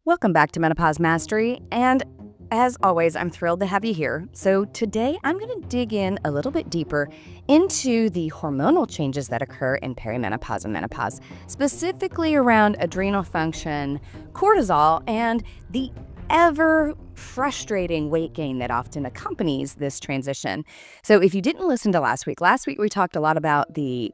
Welcome back to Menopause Mastery, and as always, I'm thrilled to have you here. So today I'm going to dig in a little bit deeper into the hormonal changes that occur in perimenopause and menopause, specifically around adrenal function, cortisol, and the ever frustrating weight gain that often accompanies this transition. So if you didn't listen to last week we talked a lot about the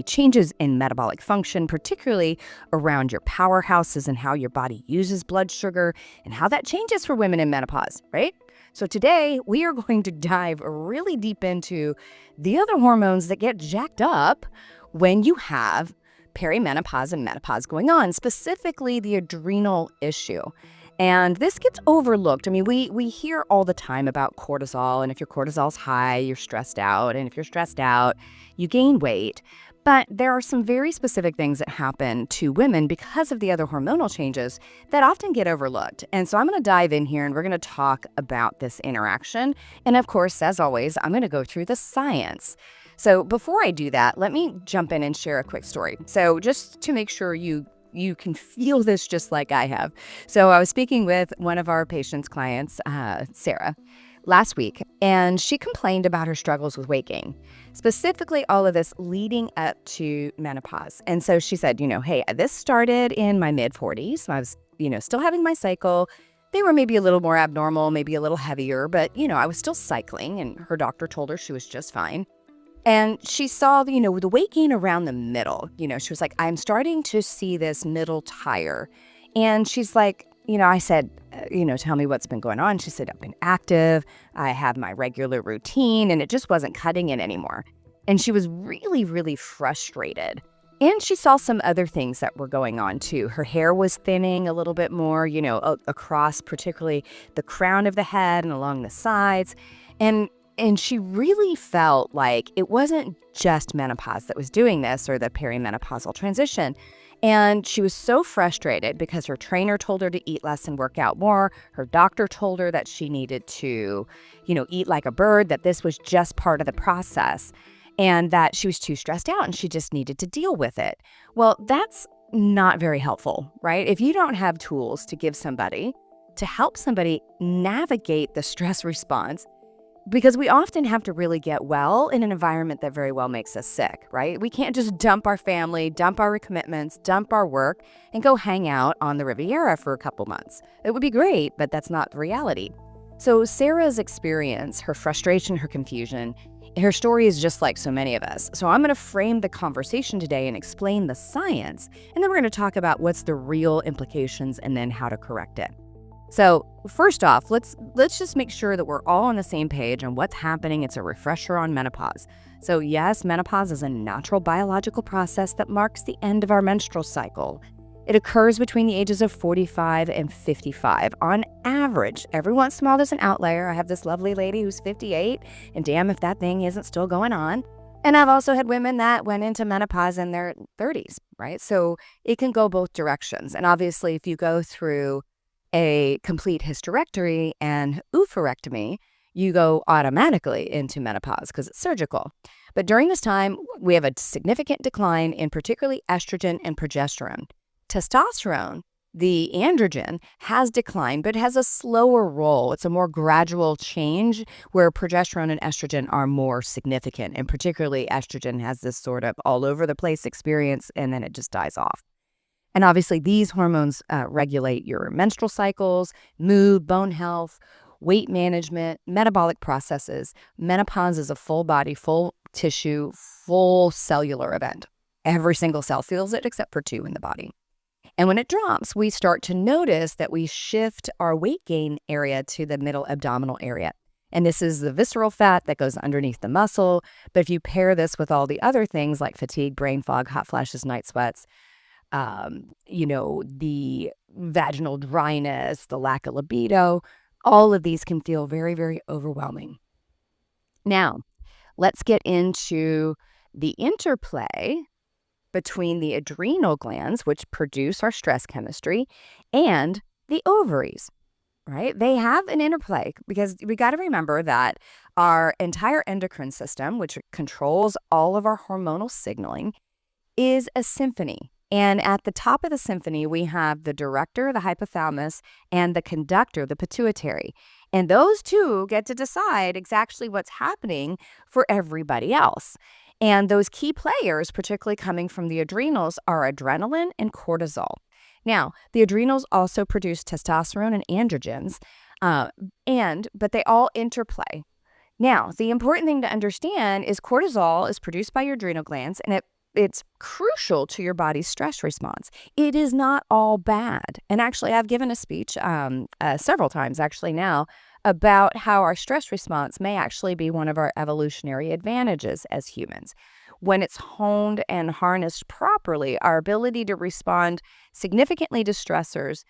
changes in metabolic function, particularly around your powerhouses and how your body uses blood sugar and how that changes for women in menopause, right? So today we are going to dive really deep into the other hormones that get jacked up when you have perimenopause and menopause going on, specifically the adrenal issue. And this gets overlooked. I mean, we hear all the time about cortisol, and if your cortisol's high, you're stressed out, and if you're stressed out, you gain weight. But there are some very specific things that happen to women because of the other hormonal changes that often get overlooked. And so I'm going to dive in here and we're going to talk about this interaction. And of course, as always, I'm going to go through the science. So before I do that, let me jump in and share a quick story. So just to make sure you can feel this just like I have. So I was speaking with one of our patients' clients, Sarah, last week, and she complained about her struggles with weight gain, specifically all of this leading up to menopause. And so she said, hey, this started in my mid-40s. I was, still having my cycle. They were maybe a little more abnormal, maybe a little heavier, but, I was still cycling, and her doctor told her she was just fine. And she saw, the weight gain around the middle. She was like, I'm starting to see this middle tire. And she's like, I said, tell me what's been going on. She said, I've been active. I have my regular routine, and it just wasn't cutting it anymore. And she was really, really frustrated. And she saw some other things that were going on too. Her hair was thinning a little bit more, across particularly the crown of the head and along the sides. And she really felt like it wasn't just menopause that was doing this or the perimenopausal transition. And she was so frustrated because her trainer told her to eat less and work out more. Her doctor told her that she needed to, eat like a bird, that this was just part of the process and that she was too stressed out and she just needed to deal with it. Well, that's not very helpful, right? If you don't have tools to give somebody, to help somebody navigate the stress response, because we often have to really get well in an environment that very well makes us sick, right? We can't just dump our family, dump our commitments, dump our work, and go hang out on the Riviera for a couple months. It would be great, but that's not the reality. So Sarah's experience, her frustration, her confusion, her story is just like so many of us. So I'm going to frame the conversation today and explain the science, and then we're going to talk about what's the real implications and then how to correct it. So first off, let's just make sure that we're all on the same page on what's happening. It's a refresher on menopause. So yes, menopause is a natural biological process that marks the end of our menstrual cycle. It occurs between the ages of 45 and 55 on average. Every once in a while there's an outlier. I have this lovely lady who's 58, and damn if that thing isn't still going on. And I've also had women that went into menopause in their 30s, right? So it can go both directions. And obviously if you go through a complete hysterectomy and oophorectomy, you go automatically into menopause because it's surgical. But during this time, we have a significant decline in particularly estrogen and progesterone. Testosterone, the androgen, has declined, but has a slower role. It's a more gradual change where progesterone and estrogen are more significant. And particularly estrogen has this sort of all over the place experience, and then it just dies off. And obviously, these hormones regulate your menstrual cycles, mood, bone health, weight management, metabolic processes. Menopause is a full body, full tissue, full cellular event. Every single cell feels it except for 2 in the body. And when it drops, we start to notice that we shift our weight gain area to the middle abdominal area. And this is the visceral fat that goes underneath the muscle. But if you pair this with all the other things like fatigue, brain fog, hot flashes, night sweats, the vaginal dryness, the lack of libido, all of these can feel very, very overwhelming. Now, let's get into the interplay between the adrenal glands, which produce our stress chemistry, and the ovaries, right? They have an interplay because we got to remember that our entire endocrine system, which controls all of our hormonal signaling, is a symphony. And at the top of the symphony, we have the director, the hypothalamus, and the conductor, the pituitary. And those two get to decide exactly what's happening for everybody else. And those key players, particularly coming from the adrenals, are adrenaline and cortisol. Now, the adrenals also produce testosterone and androgens, uh, but they all interplay. Now, the important thing to understand is cortisol is produced by your adrenal glands, and it's crucial to your body's stress response. It is not all bad. And actually, I've given a speech several times actually now about how our stress response may actually be one of our evolutionary advantages as humans. When it's honed and harnessed properly, our ability to respond significantly to stressors,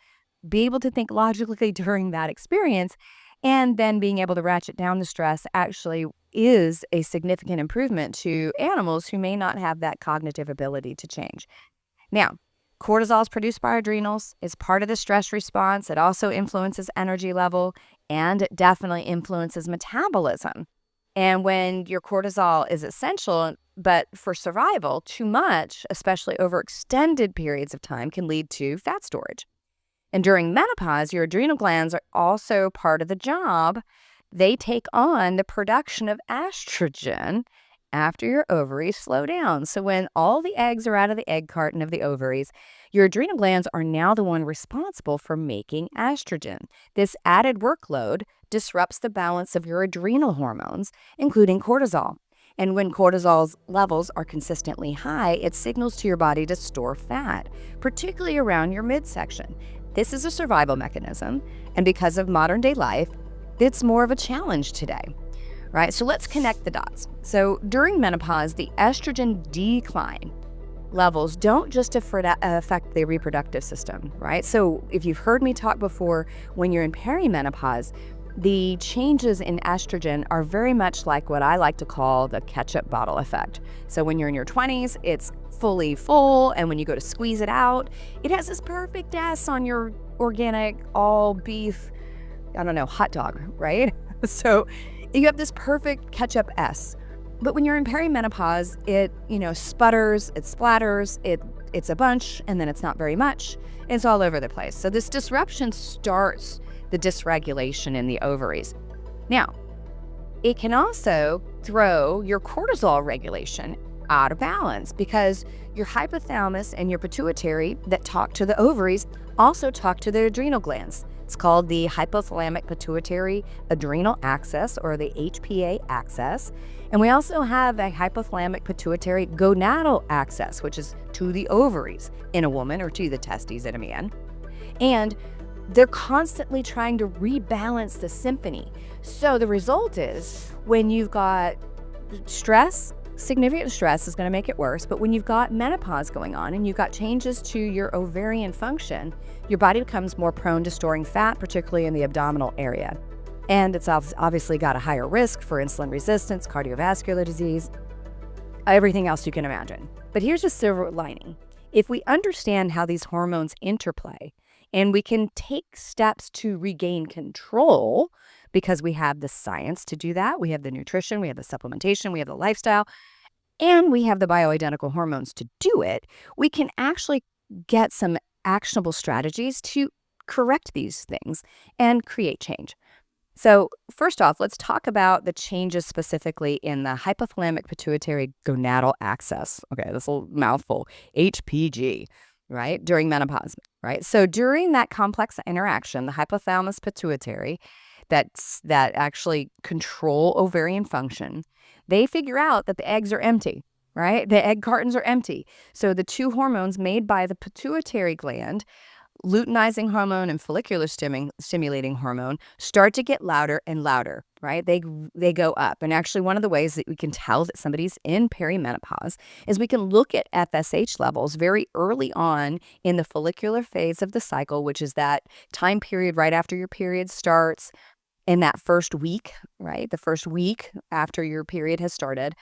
be able to think logically during that experience, and then being able to ratchet down the stress actually is a significant improvement to animals who may not have that cognitive ability to change. Now, cortisol is produced by our adrenals. It's part of the stress response. It also influences energy level, and it definitely influences metabolism. And when your cortisol is essential, but for survival, too much, especially over extended periods of time, can lead to fat storage. And during menopause, your adrenal glands are also part of the job. They take on the production of estrogen after your ovaries slow down. So when all the eggs are out of the egg carton of the ovaries, your adrenal glands are now the one responsible for making estrogen. This added workload disrupts the balance of your adrenal hormones, including cortisol. And when cortisol's levels are consistently high, it signals to your body to store fat, particularly around your midsection. This is a survival mechanism, and because of modern day life, it's more of a challenge today, right? So let's connect the dots. So during menopause, the estrogen decline levels don't just affect the reproductive system, right? So if you've heard me talk before, when you're in perimenopause, the changes in estrogen are very much like what I like to call the ketchup bottle effect. So when you're in your 20s, it's fully full, and when you go to squeeze it out, it has this perfect S on your organic, all beef, hot dog, right? So you have this perfect ketchup S. But when you're in perimenopause, it, sputters, it splatters, it's a bunch, and then it's not very much. It's all over the place. So this disruption starts the dysregulation in the ovaries. Now, it can also throw your cortisol regulation out of balance because your hypothalamus and your pituitary that talk to the ovaries also talk to the adrenal glands. It's called the hypothalamic pituitary adrenal axis, or the HPA axis. And we also have a hypothalamic pituitary gonadal axis, which is to the ovaries in a woman or to the testes in a man. And they're constantly trying to rebalance the symphony. So the result is when you've got stress, significant stress is going to make it worse. But when you've got menopause going on and you've got changes to your ovarian function, your body becomes more prone to storing fat, particularly in the abdominal area. And it's obviously got a higher risk for insulin resistance, cardiovascular disease, everything else you can imagine. But here's a silver lining. If we understand how these hormones interplay, and we can take steps to regain control because we have the science to do that. We have the nutrition, we have the supplementation, we have the lifestyle, and we have the bioidentical hormones to do it. We can actually get some actionable strategies to correct these things and create change. So first off, let's talk about the changes specifically in the hypothalamic pituitary gonadal axis. Okay, this little mouthful, HPG. Right, during menopause, right? So during that complex interaction, the hypothalamus pituitary that actually control ovarian function, they figure out that the eggs are empty, right? The egg cartons are empty. So the two hormones made by the pituitary gland, luteinizing hormone and follicular stimulating hormone, start to get louder and louder, right? They go up. And actually, one of the ways that we can tell that somebody's in perimenopause is we can look at FSH levels very early on in the follicular phase of the cycle, which is that time period right after your period starts, in that first week, right? The first week after your period has started.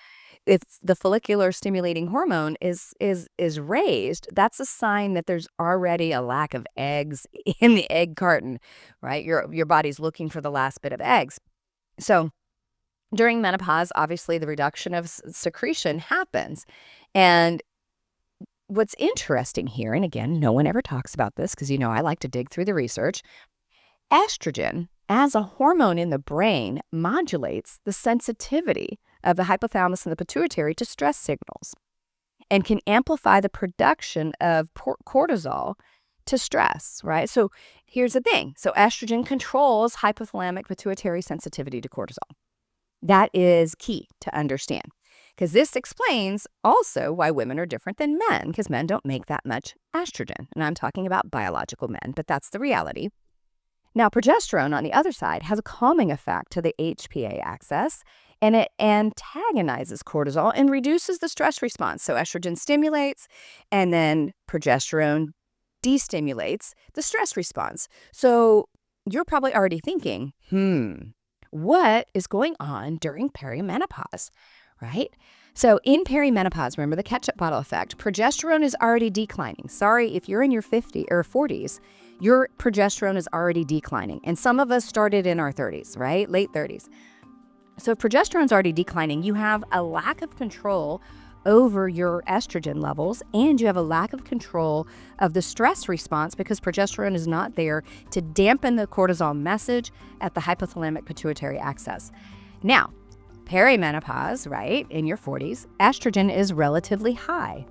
If the follicular stimulating hormone is raised, that's a sign that there's already a lack of eggs in the egg carton, right? Your body's looking for the last bit of eggs. So during menopause, obviously the reduction of secretion happens, and what's interesting here, and again, no one ever talks about this because, I like to dig through the research. Estrogen, as a hormone in the brain, modulates the sensitivity of the hypothalamus and the pituitary to stress signals and can amplify the production of cortisol to stress, right? So here's the thing. So estrogen controls hypothalamic pituitary sensitivity to cortisol. That is key to understand because this explains also why women are different than men, because men don't make that much estrogen. And I'm talking about biological men, but that's the reality. Now, progesterone, on the other side, has a calming effect to the HPA axis, and it antagonizes cortisol and reduces the stress response. So estrogen stimulates, and then progesterone destimulates the stress response. So you're probably already thinking, what is going on during perimenopause, right? So in perimenopause, remember the ketchup bottle effect, progesterone is already declining. Sorry, if you're in your 50s or 40s, your progesterone is already declining. And some of us started in our 30s, right? Late 30s. So if progesterone's already declining, you have a lack of control over your estrogen levels, and you have a lack of control of the stress response because progesterone is not there to dampen the cortisol message at the hypothalamic pituitary axis. Now, perimenopause, right, in your 40s, estrogen is relatively high.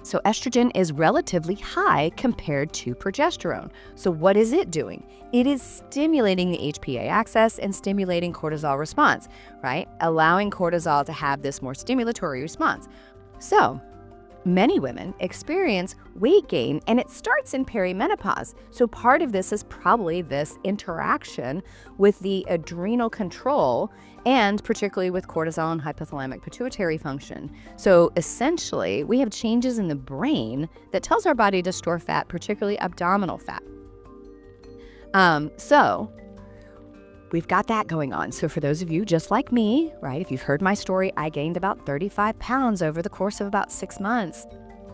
So estrogen is relatively high compared to progesterone. So what is it doing? It is stimulating the HPA axis and stimulating cortisol response, right? Allowing cortisol to have this more stimulatory response. So many women experience weight gain, and it starts in perimenopause. So part of this is probably this interaction with the adrenal control, and particularly with cortisol and hypothalamic pituitary function. So essentially, we have changes in the brain that tells our body to store fat, particularly abdominal fat. So we've got that going on. So for those of you just like me, right, if you've heard my story, I gained about 35 pounds over the course of about 6 months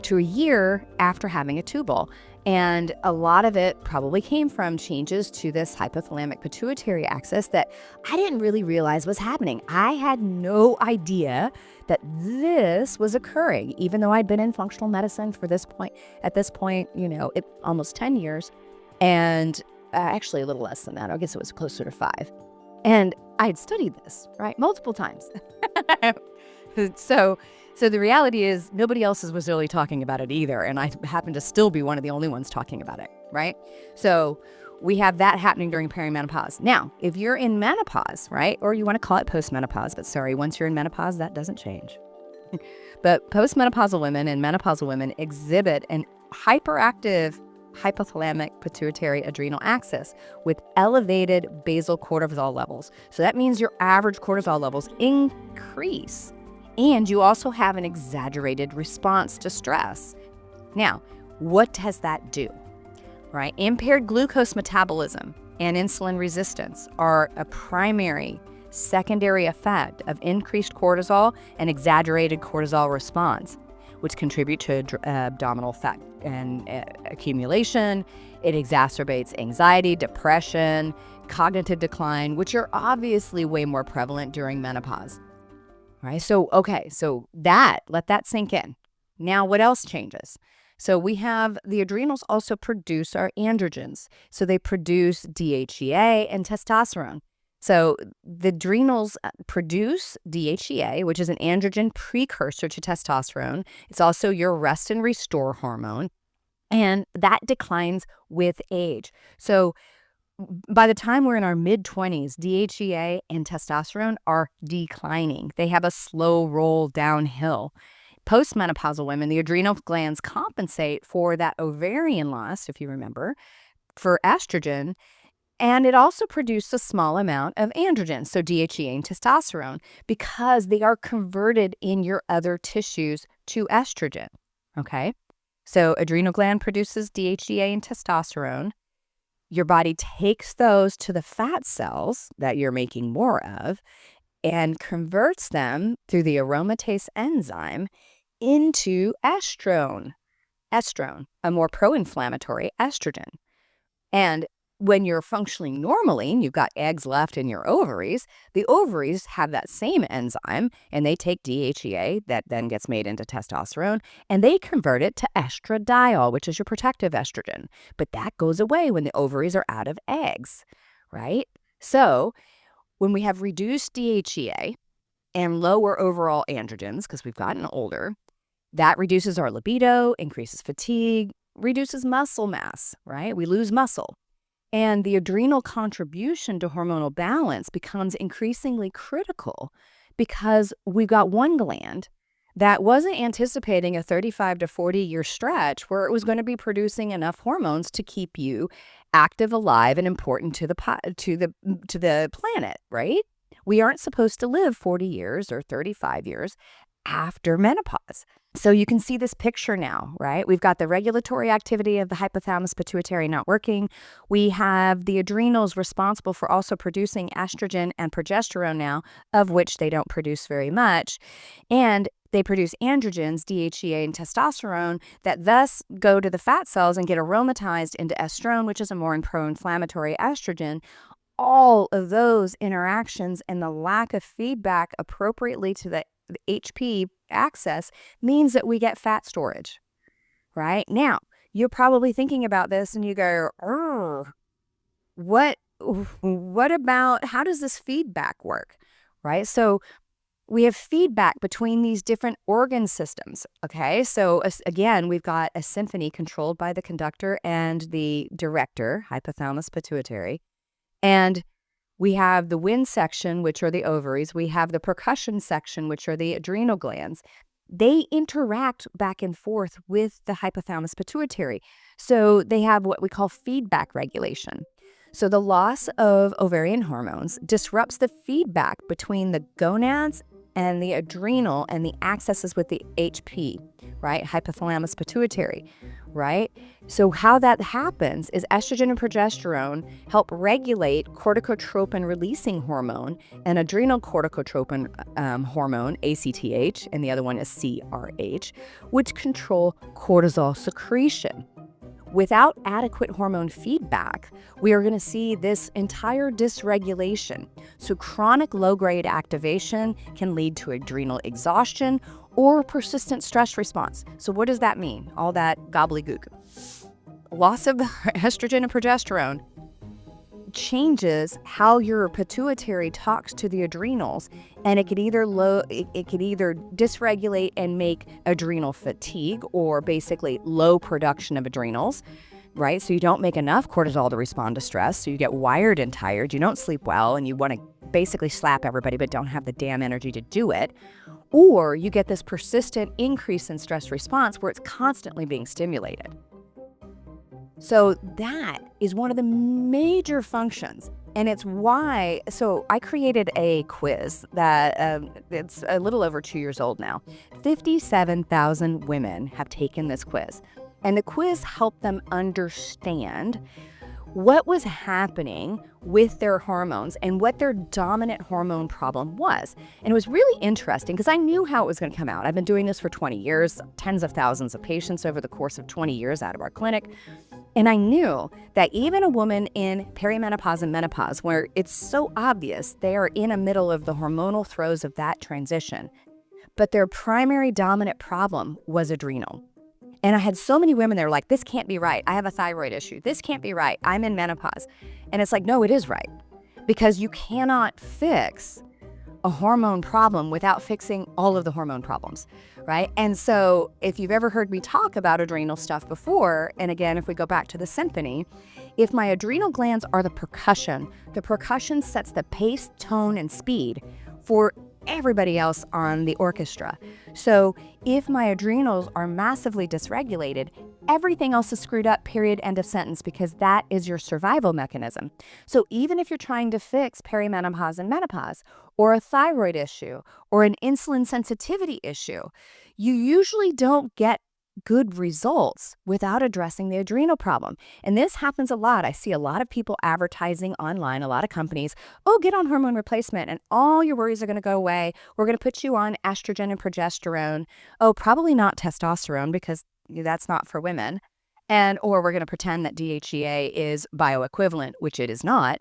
to a year after having a tubal. And a lot of it probably came from changes to this hypothalamic pituitary axis that I didn't really realize was happening. I had no idea that this was occurring, even though I'd been in functional medicine for at this point, almost 10 years. And actually a little less than that. I guess it was closer to 5. And I had studied this, right, multiple times. So the reality is nobody else was really talking about it either. And I happen to still be one of the only ones talking about it, right? So we have that happening during perimenopause. Now, if you're in menopause, right, or you want to call it postmenopause, but sorry, once you're in menopause, that doesn't change. But postmenopausal women and menopausal women exhibit an hyperactive hypothalamic pituitary adrenal axis with elevated basal cortisol levels. So that means your average cortisol levels increase, and you also have an exaggerated response to stress. Now, what does that do? Right? Impaired glucose metabolism and insulin resistance are a primary secondary effect of increased cortisol and exaggerated cortisol response, which contribute to abdominal fat and accumulation. It exacerbates anxiety, depression, cognitive decline, which are obviously way more prevalent during menopause. Right? So let that sink in. Now, what else changes? So we have the adrenals also produce our androgens. So they produce DHEA and testosterone. So the adrenals produce DHEA, which is an androgen precursor to testosterone. It's also your rest and restore hormone, and that declines with age. So by the time we're in our mid-20s, DHEA and testosterone are declining. They have a slow roll downhill. Postmenopausal women, the adrenal glands compensate for that ovarian loss, if you remember, for estrogen. And it also produces a small amount of androgens, so DHEA and testosterone, because they are converted in your other tissues to estrogen, okay? So adrenal gland produces DHEA and testosterone. Your body takes those to the fat cells that you're making more of and converts them through the aromatase enzyme into estrone, a more pro-inflammatory estrogen. And when you're functioning normally and you've got eggs left in your ovaries, the ovaries have that same enzyme and they take DHEA that then gets made into testosterone and they convert it to estradiol, which is your protective estrogen. But that goes away when the ovaries are out of eggs, right? So when we have reduced DHEA and lower overall androgens because we've gotten older, that reduces our libido, increases fatigue, reduces muscle mass, right? We lose muscle. And the adrenal contribution to hormonal balance becomes increasingly critical because we've got one gland that wasn't anticipating a 35 to 40-year stretch where it was going to be producing enough hormones to keep you active, alive, and important to the planet, right? We aren't supposed to live 40 years or 35 years after menopause. So you can see this picture now, right? We've got the regulatory activity of the hypothalamus pituitary not working. We have the adrenals responsible for also producing estrogen and progesterone now, of which they don't produce very much. And they produce androgens, DHEA and testosterone, that thus go to the fat cells and get aromatized into estrone, which is a more pro-inflammatory estrogen. All of those interactions and the lack of feedback appropriately to the HP access means that we get fat storage, right? Now, you're probably thinking about this and you go, what about, how does this feedback work, right? So we have feedback between these different organ systems, okay? So again, we've got a symphony controlled by the conductor and the director, hypothalamus pituitary, and we have the wind section, which are the ovaries. We have the percussion section, which are the adrenal glands. They interact back and forth with the hypothalamus pituitary. So they have what we call feedback regulation. So the loss of ovarian hormones disrupts the feedback between the gonads and the adrenal and the accesses with the HP, right? Hypothalamus pituitary, right? So how that happens is estrogen and progesterone help regulate corticotropin releasing hormone and adrenal corticotropin hormone, ACTH, and the other one is CRH, which control cortisol secretion. Without adequate hormone feedback, we are going to see this entire dysregulation. So chronic low-grade activation can lead to adrenal exhaustion or persistent stress response. So what does that mean? All that gobbledygook. Loss of estrogen and progesterone changes how your pituitary talks to the adrenals, and it could either dysregulate and make adrenal fatigue, or basically low production of adrenals, right? So you don't make enough cortisol to respond to stress, so you get wired and tired, you don't sleep well, and you want to basically slap everybody but don't have the damn energy to do it. Or you get this persistent increase in stress response where it's constantly being stimulated. So that is one of the major functions, and it's why, so I created a quiz that it's a little over 2 years old now. 57,000 women have taken this quiz, and the quiz helped them understand what was happening with their hormones and what their dominant hormone problem was. And it was really interesting because I knew how it was going to come out. I've been doing this for 20 years, tens of thousands of patients over the course of 20 years out of our clinic. And I knew that even a woman in perimenopause and menopause, where it's so obvious they are in the middle of the hormonal throes of that transition, but their primary dominant problem was adrenal. And I had so many women that were like, this can't be right. I have a thyroid issue. This can't be right. I'm in menopause. And it's like, no, it is right. Because you cannot fix a hormone problem without fixing all of the hormone problems, right? And so if you've ever heard me talk about adrenal stuff before, and again, if we go back to the symphony, if my adrenal glands are the percussion sets the pace, tone, and speed for everybody else on the orchestra. So if my adrenals are massively dysregulated, everything else is screwed up, period, end of sentence, because that is your survival mechanism. So even if you're trying to fix perimenopause and menopause, or a thyroid issue, or an insulin sensitivity issue, you usually don't get good results without addressing the adrenal problem. And this happens a lot. I see a lot of people advertising online, a lot of companies, oh, get on hormone replacement and all your worries are going to go away. We're going to put you on estrogen and progesterone. Oh, probably not testosterone because that's not for women. or we're going to pretend that DHEA is bioequivalent, which it is not.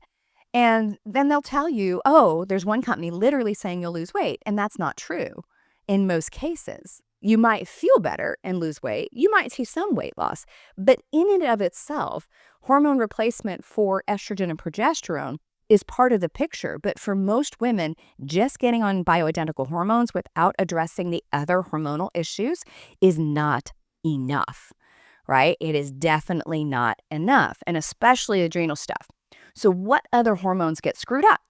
And then they'll tell you, oh, there's one company literally saying you'll lose weight. And that's not true in most cases. You might feel better and lose weight. You might see some weight loss. But in and of itself, hormone replacement for estrogen and progesterone is part of the picture. But for most women, just getting on bioidentical hormones without addressing the other hormonal issues is not enough, right? It is definitely not enough, and especially adrenal stuff. So what other hormones get screwed up?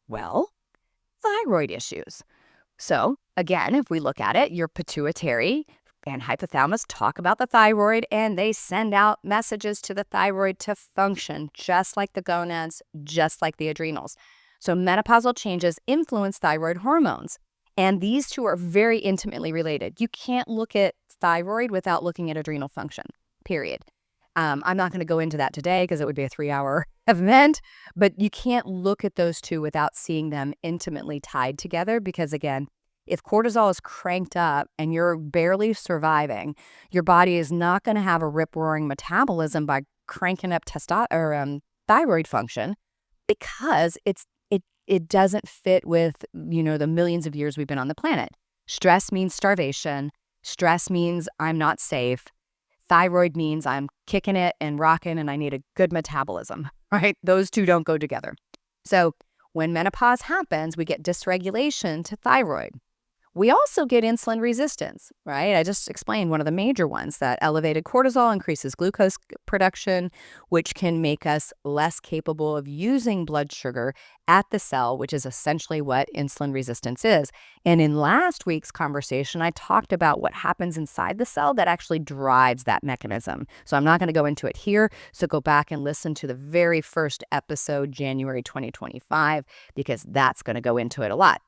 Well, thyroid issues. So again, if we look at it, your pituitary and hypothalamus talk about the thyroid, and they send out messages to the thyroid to function just like the gonads, just like the adrenals. So menopausal changes influence thyroid hormones, and these two are very intimately related. You can't look at thyroid without looking at adrenal function, period. I'm not going to go into that today because it would be a 3-hour event, but you can't look at those two without seeing them intimately tied together because, again, if cortisol is cranked up and you're barely surviving, your body is not going to have a rip-roaring metabolism by cranking up thyroid function because it doesn't fit with, the millions of years we've been on the planet. Stress means starvation. Stress means I'm not safe. Thyroid means I'm kicking it and rocking and I need a good metabolism, right? Those two don't go together. So when menopause happens, we get dysregulation to thyroid. We also get insulin resistance, right? I just explained one of the major ones, that elevated cortisol increases glucose production, which can make us less capable of using blood sugar at the cell, which is essentially what insulin resistance is. And in last week's conversation, I talked about what happens inside the cell that actually drives that mechanism. So I'm not going to go into it here. So go back and listen to the very first episode, January 2025, because that's going to go into it a lot.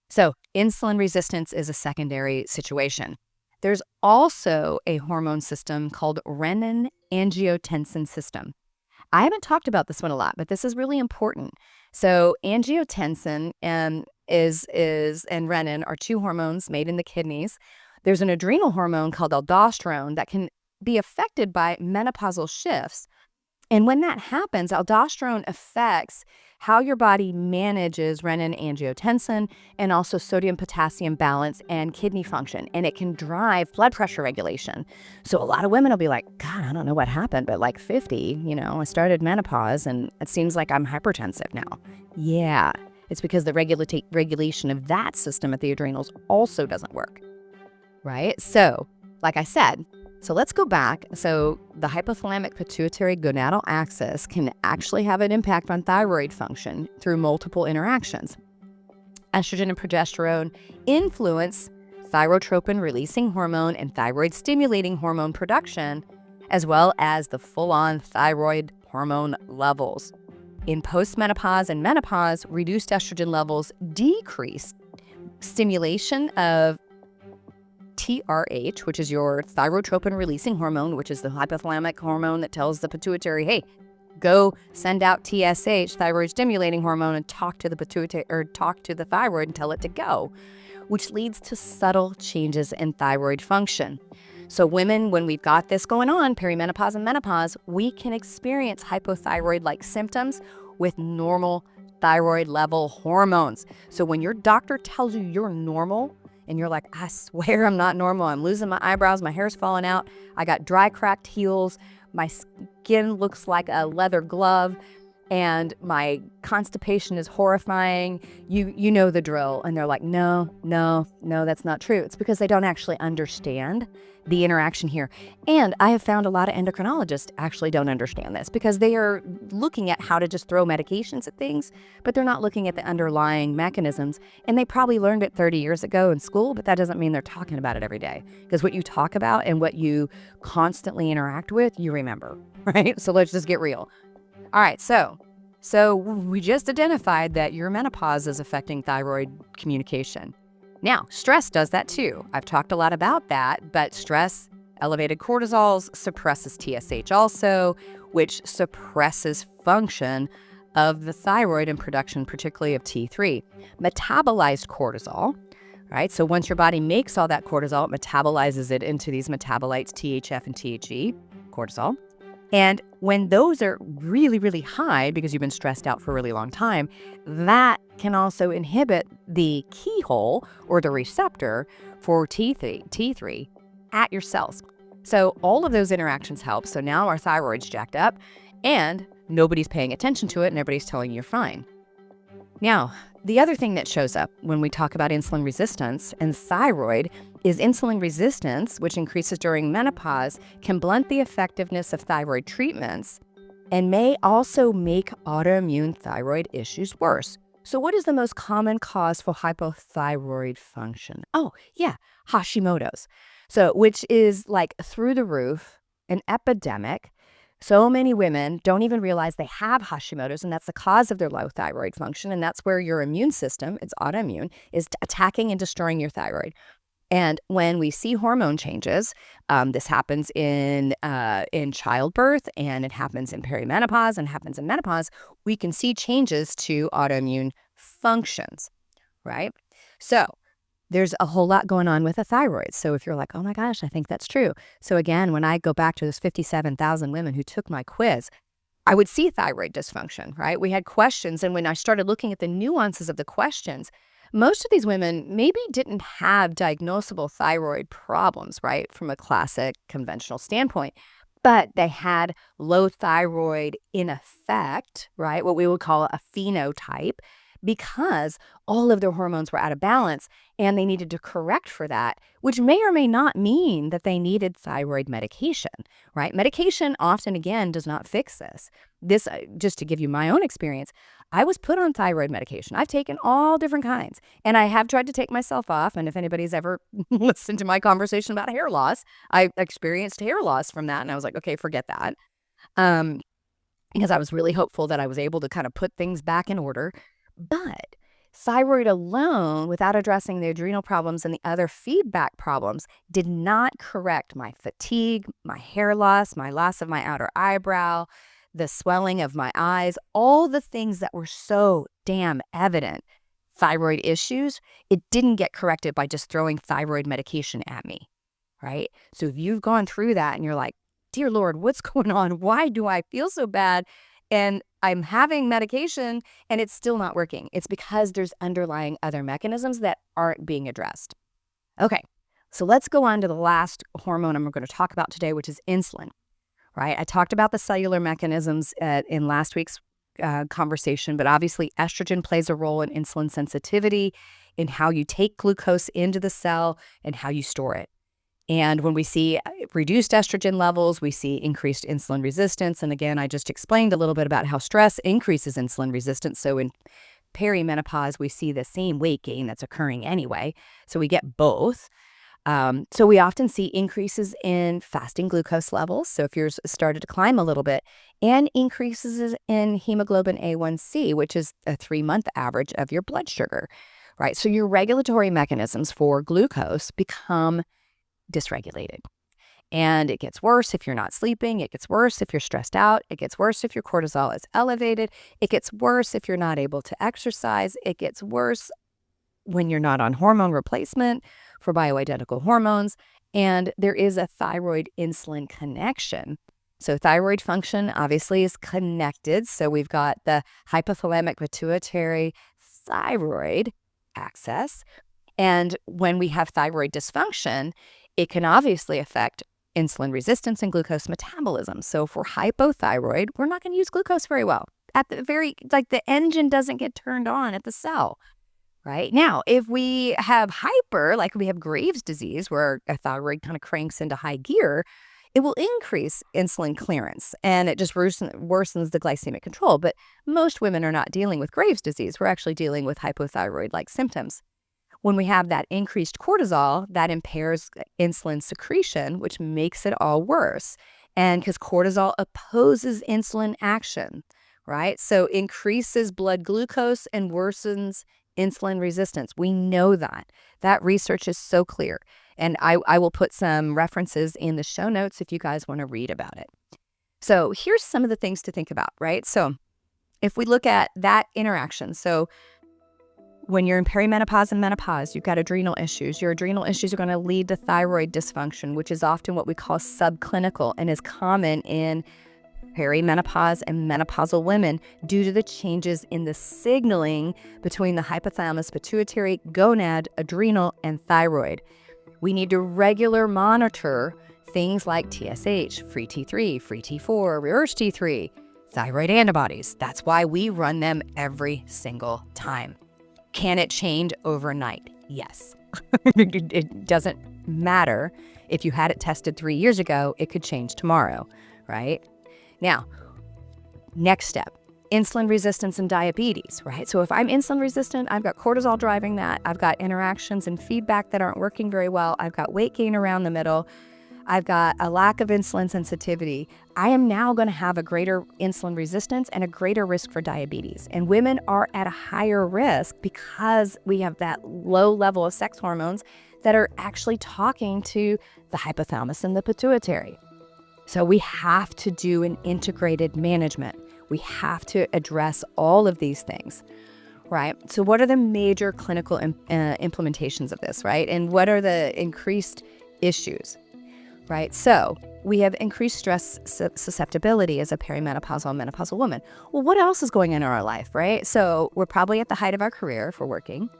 So insulin resistance is a secondary situation. There's also a hormone system called renin-angiotensin system. I haven't talked about this one a lot, but this is really important. So angiotensin and renin are two hormones made in the kidneys. There's an adrenal hormone called aldosterone that can be affected by menopausal shifts. And when that happens, aldosterone affects how your body manages renin-angiotensin and also sodium-potassium balance and kidney function. And it can drive blood pressure regulation. So a lot of women will be like, God, I don't know what happened, but like 50, I started menopause and it seems like I'm hypertensive now. Yeah, it's because the regulation of that system at the adrenals also doesn't work, right? So like I said, so let's go back. So the hypothalamic pituitary gonadal axis can actually have an impact on thyroid function through multiple interactions. Estrogen and progesterone influence thyrotropin releasing hormone and thyroid stimulating hormone production, as well as the full-on thyroid hormone levels. In postmenopause and menopause, reduced estrogen levels decrease stimulation of TRH, which is your thyrotropin releasing hormone, which is the hypothalamic hormone that tells the pituitary, hey, go send out TSH, thyroid stimulating hormone, and talk to the pituitary or talk to the thyroid and tell it to go, which leads to subtle changes in thyroid function. So women, when we've got this going on, perimenopause and menopause, we can experience hypothyroid-like symptoms with normal thyroid level hormones. So when your doctor tells you you're normal, and you're like, I swear I'm not normal. I'm losing my eyebrows. My hair's falling out. I got dry, cracked heels. My skin looks like a leather glove. And my constipation is horrifying. You know the drill. And they're like, no, that's not true. It's because they don't actually understand the interaction here. And I have found a lot of endocrinologists actually don't understand this because they are looking at how to just throw medications at things, but they're not looking at the underlying mechanisms. And they probably learned it 30 years ago in school, but that doesn't mean they're talking about it every day. Because what you talk about and what you constantly interact with, you remember, right? So let's just get real. All right, so we just identified that your menopause is affecting thyroid communication. Now, stress does that too. I've talked a lot about that, but stress, elevated cortisols, suppresses TSH also, which suppresses function of the thyroid and production, particularly of T3. Metabolized cortisol, right? So once your body makes all that cortisol, it metabolizes it into these metabolites, THF and THE, cortisol. And when those are really, really high because you've been stressed out for a really long time, that can also inhibit the keyhole or the receptor for T3 at your cells. So all of those interactions help. So now our thyroid's jacked up and nobody's paying attention to it and everybody's telling you you're fine. Now, the other thing that shows up when we talk about insulin resistance and thyroid is insulin resistance, which increases during menopause, can blunt the effectiveness of thyroid treatments and may also make autoimmune thyroid issues worse. So what is the most common cause for hypothyroid function? Oh, yeah, Hashimoto's. So, which is like through the roof, an epidemic. So many women don't even realize they have Hashimoto's, and that's the cause of their low thyroid function. And that's where your immune system, it's autoimmune, is attacking and destroying your thyroid. And when we see hormone changes, this happens in childbirth, and it happens in perimenopause, and happens in menopause. We can see changes to autoimmune functions, right? So there's a whole lot going on with the thyroid. So if you're like, oh my gosh, I think that's true. So again, when I go back to those 57,000 women who took my quiz, I would see thyroid dysfunction, right? We had questions. And when I started looking at the nuances of the questions, most of these women maybe didn't have diagnosable thyroid problems, right? From a classic conventional standpoint, but they had low thyroid in effect, right? What we would call a phenotype, because all of their hormones were out of balance and they needed to correct for that, which may or may not mean that they needed thyroid medication, right? Medication often, again, does not fix this. This, just to give you my own experience, I was put on thyroid medication. I've taken all different kinds, and I have tried to take myself off. And if anybody's ever listened to my conversation about hair loss, I experienced hair loss from that, and I was like, okay, forget that. Because I was really hopeful that I was able to kind of put things back in order. But thyroid alone, without addressing the adrenal problems and the other feedback problems, did not correct my fatigue, my hair loss, my loss of my outer eyebrow, the swelling of my eyes, all the things that were so damn evident. Thyroid issues, it didn't get corrected by just throwing thyroid medication at me, right? So if you've gone through that and you're like, dear Lord, what's going on? Why do I feel so bad? And I'm having medication and it's still not working. It's because there's underlying other mechanisms that aren't being addressed. Okay, so let's go on to the last hormone I'm going to talk about today, which is insulin, right? I talked about the cellular mechanisms in last week's conversation, but obviously estrogen plays a role in insulin sensitivity, in how you take glucose into the cell and how you store it. And when we see reduced estrogen levels, we see increased insulin resistance. And again, I just explained a little bit about how stress increases insulin resistance. So in perimenopause, we see the same weight gain that's occurring anyway. So we get both. So we often see increases in fasting glucose levels. So if yours started to climb a little bit, and increases in hemoglobin A1C, which is a 3-month average of your blood sugar, right? So your regulatory mechanisms for glucose become dysregulated. And it gets worse if you're not sleeping. It gets worse if you're stressed out. It gets worse if your cortisol is elevated. It gets worse if you're not able to exercise. It gets worse when you're not on hormone replacement for bioidentical hormones. And there is a thyroid insulin connection. So thyroid function obviously is connected. So we've got the hypothalamic pituitary thyroid axis. And when we have thyroid dysfunction, it can obviously affect insulin resistance and glucose metabolism. So if we're hypothyroid, we're not going to use glucose very well. At the the engine doesn't get turned on at the cell, right? Now, if we have hyper, like we have Graves' disease, where a thyroid kind of cranks into high gear, it will increase insulin clearance and it just worsens the glycemic control. But most women are not dealing with Graves' disease. We're actually dealing with hypothyroid-like symptoms. When we have that increased cortisol, that impairs insulin secretion, which makes it all worse. And because cortisol opposes insulin action, right? So increases blood glucose and worsens insulin resistance. We know that. That research is so clear. And I will put some references in the show notes if you guys want to read about it. So here's some of the things to think about, right? So if we look at that interaction, so when you're in perimenopause and menopause, you've got adrenal issues. Your adrenal issues are going to lead to thyroid dysfunction, which is often what we call subclinical and is common in perimenopause and menopausal women due to the changes in the signaling between the hypothalamus, pituitary, gonad, adrenal, and thyroid. We need to regular monitor things like TSH, free T3, free T4, reverse T3, thyroid antibodies. That's why we run them every single time. Can it change overnight? Yes. It doesn't matter. If you had it tested 3 years ago, it could change tomorrow, right? Now, next step, insulin resistance and diabetes, right? So if I'm insulin resistant, I've got cortisol driving that. I've got interactions and feedback that aren't working very well. I've got weight gain around the middle. I've got a lack of insulin sensitivity. I am now going to have a greater insulin resistance and a greater risk for diabetes. And women are at a higher risk because we have that low level of sex hormones that are actually talking to the hypothalamus and the pituitary. So we have to do an integrated management. We have to address all of these things, right? So what are the major clinical implementations of this, right? And what are the increased issues? Right? So we have increased stress susceptibility as a perimenopausal and menopausal woman. Well, what else is going on in our life, right? So we're probably at the height of our career if we're working.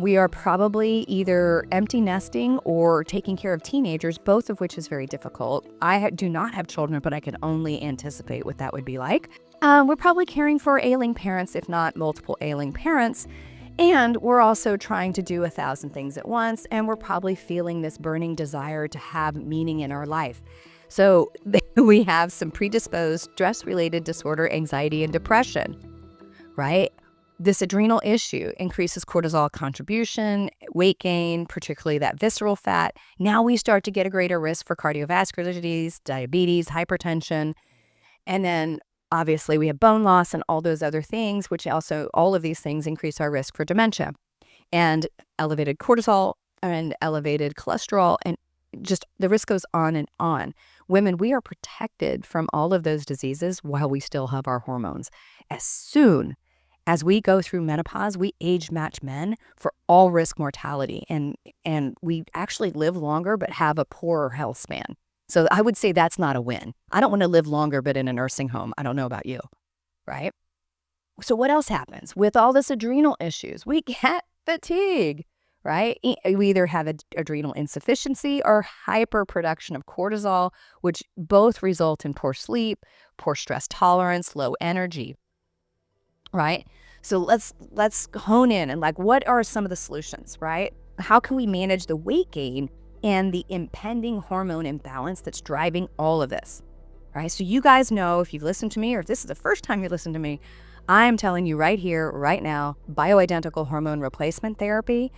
We are probably either empty nesting or taking care of teenagers, both of which is very difficult. I do not have children, but I can only anticipate what that would be like. We're probably caring for ailing parents, if not multiple ailing parents. And we're also trying to do 1,000 things at once, and we're probably feeling this burning desire to have meaning in our life. So we have some predisposed stress-related disorder, anxiety, and depression, right? This adrenal issue increases cortisol contribution, weight gain, particularly that visceral fat. Now we start to get a greater risk for cardiovascular disease, diabetes, hypertension, and then obviously, we have bone loss and all those other things, which also, all of these things increase our risk for dementia and elevated cortisol and elevated cholesterol, and just the risk goes on and on. Women, we are protected from all of those diseases while we still have our hormones. As soon as we go through menopause, we age match men for all risk mortality, and we actually live longer but have a poorer health span. So I would say that's not a win. I don't want to live longer, but in a nursing home. I don't know about you, right? So what else happens? With all this adrenal issues, we get fatigue, right? We either have adrenal insufficiency or hyperproduction of cortisol, which both result in poor sleep, poor stress tolerance, low energy, right? So let's hone in and what are some of the solutions, right? How can we manage the weight gain and the impending hormone imbalance that's driving all of this, right? So you guys know, if you've listened to me, or if this is the first time you listen to me, I'm telling you right here, right now, bioidentical hormone replacement therapy,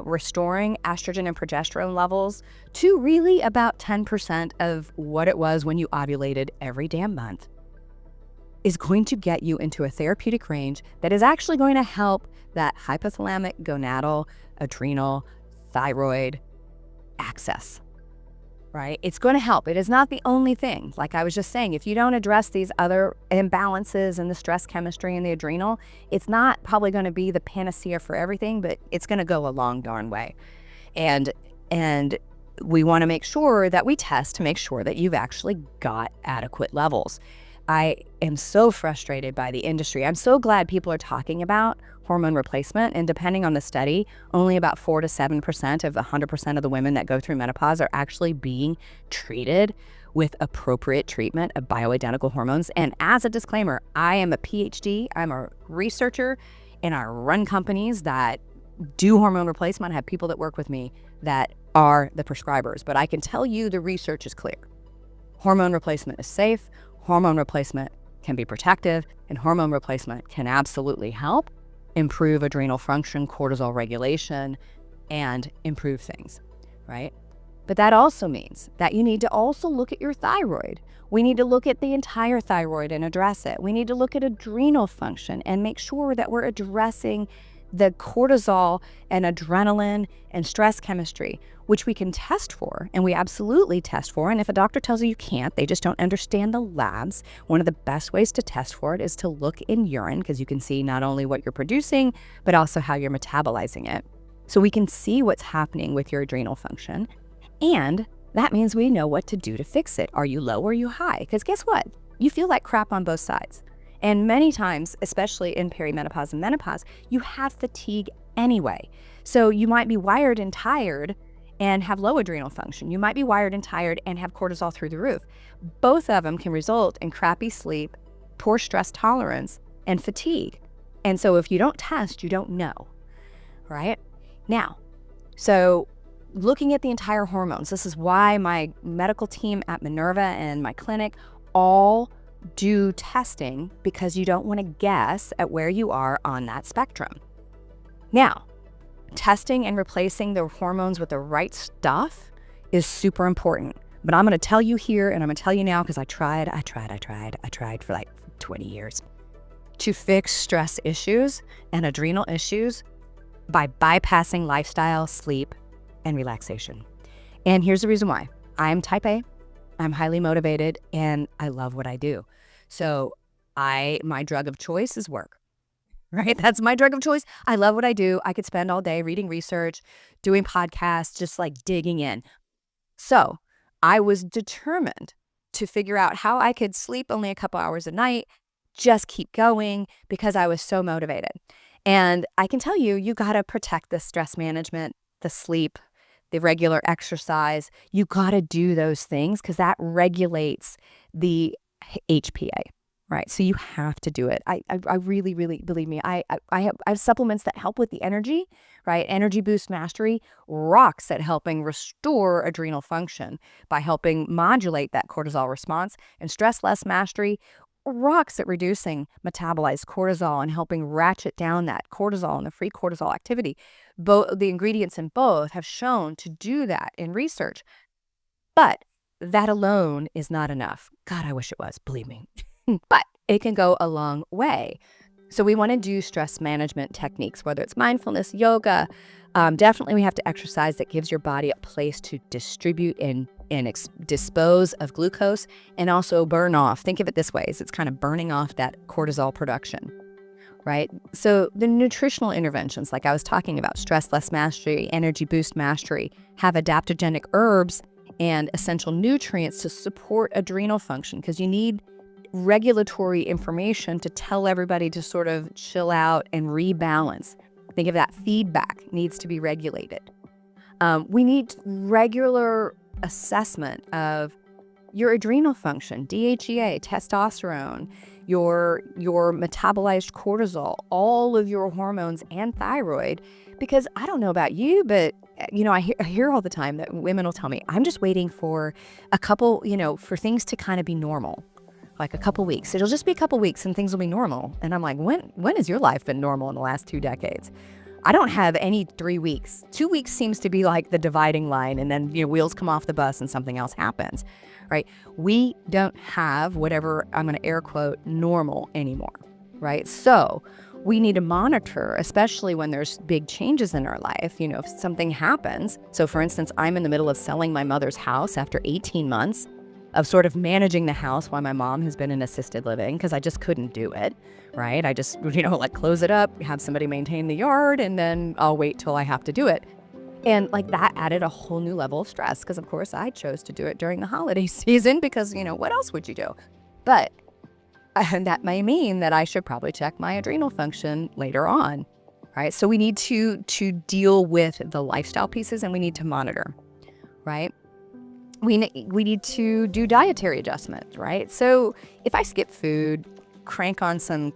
restoring estrogen and progesterone levels to really about 10% of what it was when you ovulated every damn month, is going to get you into a therapeutic range that is actually going to help that hypothalamic, gonadal, adrenal, thyroid access, right? It's going to help. It is not the only thing. Like I was just saying, if you don't address these other imbalances in the stress chemistry and the adrenal, it's not probably going to be the panacea for everything, but it's going to go a long darn way. And we want to make sure that we test to make sure that you've actually got adequate levels. I am so frustrated by the industry. I'm so glad people are talking about hormone replacement, and depending on the study, only about 4 to 7% of the 100% of the women that go through menopause are actually being treated with appropriate treatment of bioidentical hormones. And as a disclaimer, I am a PhD, I'm a researcher, and I run companies that do hormone replacement. I have people that work with me that are the prescribers, but I can tell you the research is clear. Hormone replacement is safe, hormone replacement can be protective, and hormone replacement can absolutely help improve adrenal function, cortisol regulation, and improve things, right? But that also means that you need to also look at your thyroid. We need to look at the entire thyroid and address it. We need to look at adrenal function and make sure that we're addressing the cortisol and adrenaline and stress chemistry, which we can test for, and we absolutely test for. And if a doctor tells you you can't, they just don't understand the labs. One of the best ways to test for it is to look in urine, because you can see not only what you're producing, but also how you're metabolizing it. So we can see what's happening with your adrenal function. And that means we know what to do to fix it. Are you low or are you high? Because guess what? You feel like crap on both sides. And many times, especially in perimenopause and menopause, you have fatigue anyway. So you might be wired and tired and have low adrenal function. You might be wired and tired and have cortisol through the roof. Both of them can result in crappy sleep, poor stress tolerance, and fatigue. And so if you don't test, you don't know, right? Now, so looking at the entire hormones, this is why my medical team at Minerva and my clinic all do testing, because you don't want to guess at where you are on that spectrum. Now, testing and replacing the hormones with the right stuff is super important. But I'm going to tell you here, and I'm going to tell you now, because I tried for like 20 years to fix stress issues and adrenal issues by bypassing lifestyle, sleep, and relaxation. And here's the reason why. I'm type A, I'm highly motivated, and I love what I do. So my drug of choice is work, right? That's my drug of choice. I love what I do. I could spend all day reading research, doing podcasts, just like digging in. So I was determined to figure out how I could sleep only a couple hours a night, just keep going, because I was so motivated. And I can tell you, you got to protect the stress management, the sleep, the regular exercise. You got to do those things because that regulates the HPA, right? So you have to do it. I really, really, believe me, I have supplements that help with the energy, right? Menopause Mastery rocks at helping restore adrenal function by helping modulate that cortisol response. And Stress Less Mastery rocks at reducing metabolized cortisol and helping ratchet down that cortisol and the free cortisol activity. Both the ingredients in both have shown to do that in research. But that alone is not enough. God, I wish it was, believe me. But it can go a long way. So we want to do stress management techniques, whether it's mindfulness, yoga. Definitely we have to exercise that gives your body a place to distribute and dispose of glucose and also burn off. Think of it this way, is it's kind of burning off that cortisol production, right? So the nutritional interventions, like I was talking about, Stress Less Mastery, Energy Boost Mastery, have adaptogenic herbs and essential nutrients to support adrenal function, because you need regulatory information to tell everybody to sort of chill out and rebalance. Think of that feedback needs to be regulated. We need regular assessment of your adrenal function, DHEA, testosterone, your metabolized cortisol, all of your hormones and thyroid. Because I don't know about you, but I hear all the time that women will tell me, I'm just waiting for a couple, for things to kind of be normal. Like a couple weeks. It'll just be a couple weeks and things will be normal. And I'm like, when has your life been normal in the last 2 decades? I don't have any 3 weeks. 2 weeks seems to be like the dividing line, and then wheels come off the bus and something else happens, right? We don't have whatever, I'm going to air quote, normal anymore, right? So we need to monitor, especially when there's big changes in our life, if something happens. So for instance, I'm in the middle of selling my mother's house after 18 months of sort of managing the house while my mom has been in assisted living, because I just couldn't do it, right? I just, close it up, have somebody maintain the yard, and then I'll wait till I have to do it. And that added a whole new level of stress, because of course I chose to do it during the holiday season, because, what else would you do? But that may mean that I should probably check my adrenal function later on, right? So we need to deal with the lifestyle pieces, and we need to monitor, right? We need to do dietary adjustments, right? So if I skip food, crank on some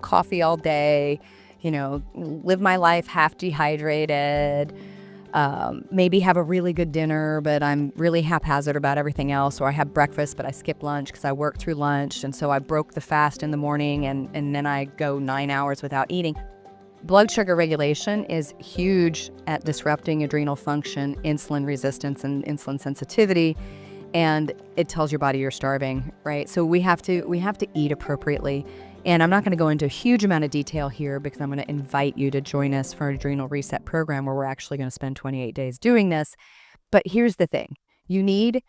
coffee all day, live my life half dehydrated, maybe have a really good dinner, but I'm really haphazard about everything else, or I have breakfast, but I skip lunch because I work through lunch, and so I broke the fast in the morning, and then I go 9 hours without eating. Blood sugar regulation is huge at disrupting adrenal function, insulin resistance, and insulin sensitivity, and it tells your body you're starving, right? So we have to eat appropriately. And I'm not going to go into a huge amount of detail here, because I'm going to invite you to join us for an Adrenal Reset program where we're actually going to spend 28 days doing this. But here's the thing. You need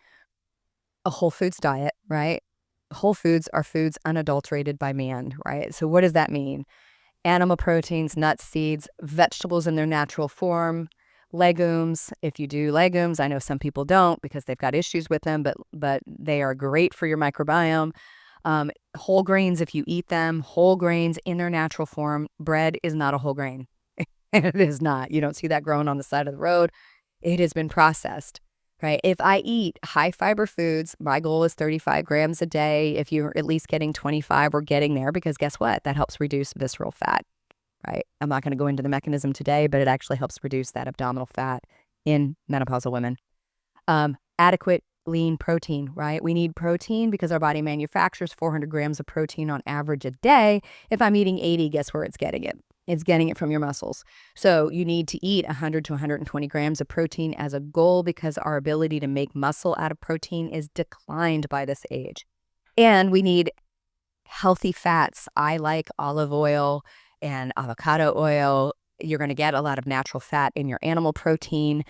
a whole foods diet, right? Whole foods are foods unadulterated by man, right? So what does that mean? Animal proteins, nuts, seeds, vegetables in their natural form, Legumes, if you do legumes, I know some people don't because they've got issues with them, but they are great for your microbiome. Whole grains, if you eat them, whole grains in their natural form. Bread is not a whole grain. It is not. You don't see that growing on the side of the road. It has been processed, right? If I eat high fiber foods, my goal is 35 grams a day. If you're at least getting 25, we're getting there, because guess what? That helps reduce visceral fat, right? I'm not going to go into the mechanism today, but it actually helps reduce that abdominal fat in menopausal women. Adequate lean protein, right? We need protein because our body manufactures 400 grams of protein on average a day. If I'm eating 80, guess where it's getting it? It's getting it from your muscles. So you need to eat 100 to 120 grams of protein as a goal, because our ability to make muscle out of protein is declined by this age. And we need healthy fats. I like olive oil and avocado oil. You're going to get a lot of natural fat in your animal protein.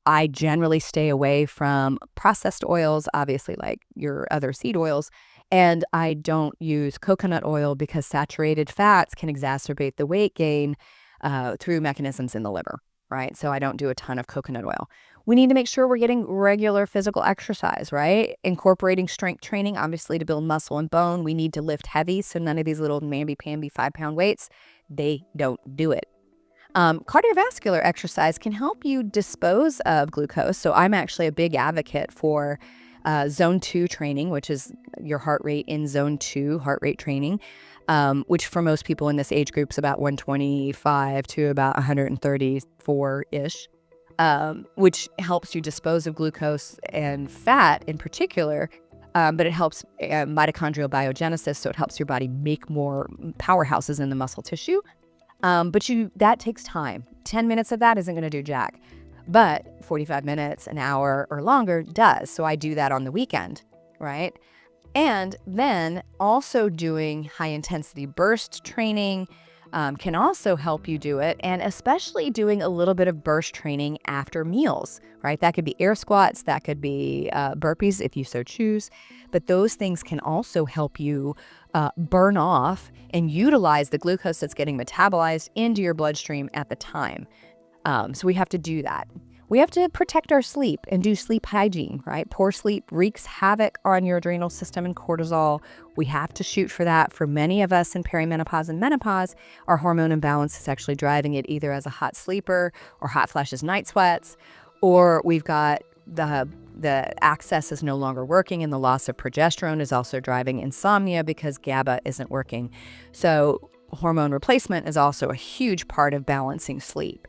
I generally stay away from processed oils, obviously, like your other seed oils. And I don't use coconut oil because saturated fats can exacerbate the weight gain through mechanisms in the liver, right? So I don't do a ton of coconut oil. We need to make sure we're getting regular physical exercise, right? Incorporating strength training, obviously, to build muscle and bone. We need to lift heavy. So none of these little mamby-pamby 5-pound weights, they don't do it. Cardiovascular exercise can help you dispose of glucose. So I'm actually a big advocate for zone 2 training, which is your heart rate in zone 2 heart rate training, which for most people in this age group is about 125 to about 134-ish, which helps you dispose of glucose and fat in particular. But it helps mitochondrial biogenesis, so it helps your body make more powerhouses in the muscle tissue. But that takes time. 10 minutes of that isn't going to do jack, but 45 minutes, an hour or longer does. So I do that on the weekend, right? And then also doing high intensity burst training can also help you do it. And especially doing a little bit of burst training after meals, right? That could be air squats, that could be burpees if you so choose. But those things can also help you burn off and utilize the glucose that's getting metabolized into your bloodstream at the time. So we have to do that. We have to protect our sleep and do sleep hygiene, right? Poor sleep wreaks havoc on your adrenal system and cortisol. We have to shoot for that. For many of us in perimenopause and menopause, our hormone imbalance is actually driving it, either as a hot sleeper or hot flashes, night sweats, or we've got the axis is no longer working, and the loss of progesterone is also driving insomnia because GABA isn't working. So hormone replacement is also a huge part of balancing sleep.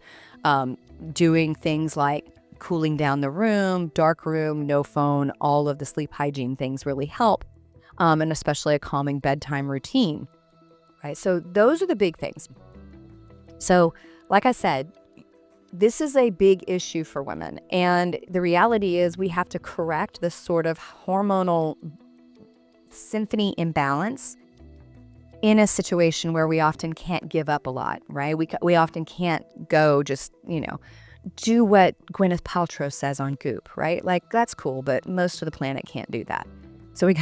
Doing things like cooling down the room, dark room, no phone, all of the sleep hygiene things really help, and especially a calming bedtime routine, right? So those are the big things. So like I said, this is a big issue for women, and the reality is we have to correct this sort of hormonal symphony imbalance in a situation where we often can't give up a lot, right? We often can't go just, do what Gwyneth Paltrow says on Goop, right? Like, that's cool, but most of the planet can't do that. So we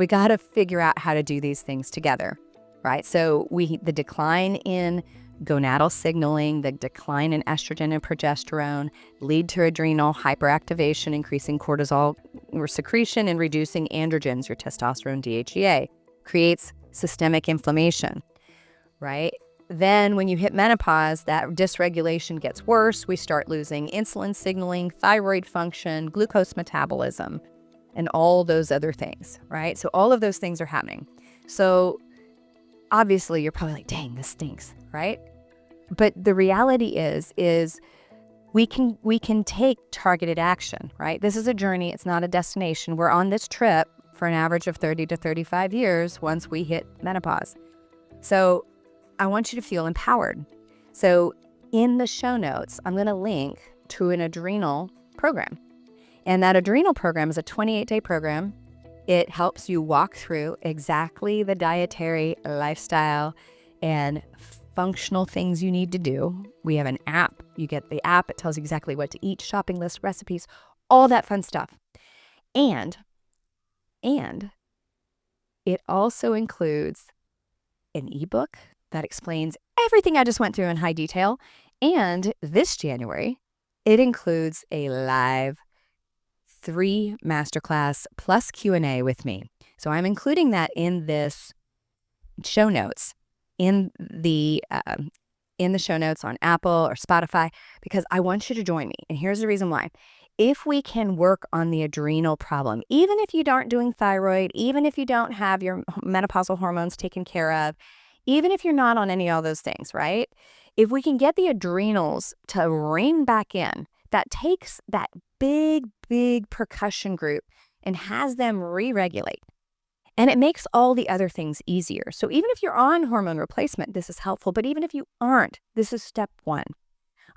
got to figure out how to do these things together, right? So the decline in gonadal signaling, the decline in estrogen and progesterone lead to adrenal hyperactivation, increasing cortisol secretion and reducing androgens, your testosterone, DHEA, creates systemic inflammation, right? Then when you hit menopause, that dysregulation gets worse. We start losing insulin signaling, thyroid function, glucose metabolism, and all those other things, right? So all of those things are happening. So obviously you're probably like, dang, this stinks, right? But the reality is we can take targeted action, right? This is a journey. It's not a destination. We're on this trip for an average of 30 to 35 years once we hit menopause. So I want you to feel empowered. So in the show notes, I'm going to link to an adrenal program. And that adrenal program is a 28-day program. It helps you walk through exactly the dietary, lifestyle, and functional things you need to do. We have an app. You get the app. It tells you exactly what to eat, shopping list, recipes, all that fun stuff. And it also includes an ebook that explains everything I just went through in high detail, And this January, it includes a live 3 masterclass plus Q&A with me. So I'm including that in this show notes in the show notes on Apple or Spotify, because I want you to join me. And here's the reason why. If we can work on the adrenal problem, even if you aren't doing thyroid, even if you don't have your menopausal hormones taken care of, even if you're not on any of all those things, right? If we can get the adrenals to rein back in, that takes that big, big percussion group and has them re-regulate. And it makes all the other things easier. So even if you're on hormone replacement, this is helpful. But even if you aren't, this is step 1.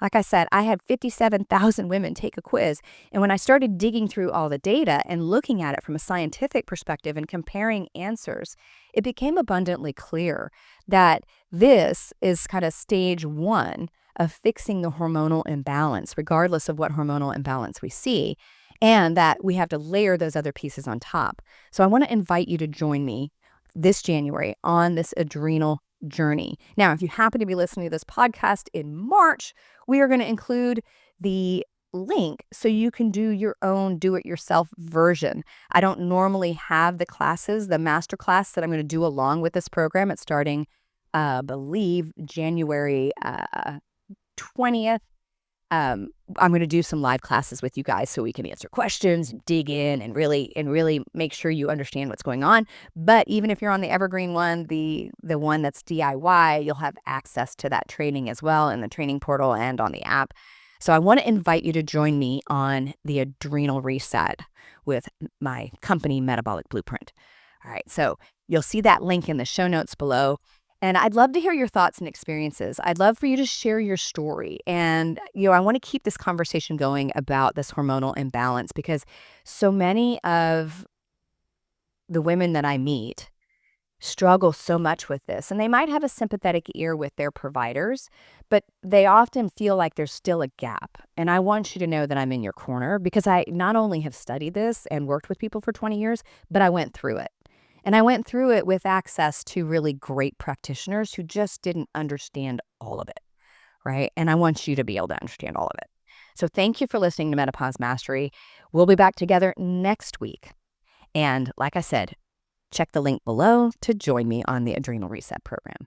Like I said, I had 57,000 women take a quiz. And when I started digging through all the data and looking at it from a scientific perspective and comparing answers, it became abundantly clear that this is kind of stage 1 of fixing the hormonal imbalance, regardless of what hormonal imbalance we see, and that we have to layer those other pieces on top. So I want to invite you to join me this January on this adrenal journey. Now, if you happen to be listening to this podcast in March, we are going to include the link so you can do your own do-it-yourself version. I don't normally have the classes, the master class that I'm going to do along with this program. It's starting, I believe, January 20th. I'm going to do some live classes with you guys so we can answer questions, dig in, and really make sure you understand what's going on. But even if you're on the evergreen one, the one that's DIY, you'll have access to that training as well in the training portal and on the app. So I want to invite you to join me on the adrenal reset with my company Metabolic Blueprint. All right, so you'll see that link in the show notes below. And I'd love to hear your thoughts and experiences. I'd love for you to share your story. And, I want to keep this conversation going about this hormonal imbalance, because so many of the women that I meet struggle so much with this. And they might have a sympathetic ear with their providers, but they often feel like there's still a gap. And I want you to know that I'm in your corner, because I not only have studied this and worked with people for 20 years, but I went through it. And I went through it with access to really great practitioners who just didn't understand all of it, right? And I want you to be able to understand all of it. So thank you for listening to Menopause Mastery. We'll be back together next week. And like I said, check the link below to join me on the Adrenal Reset program.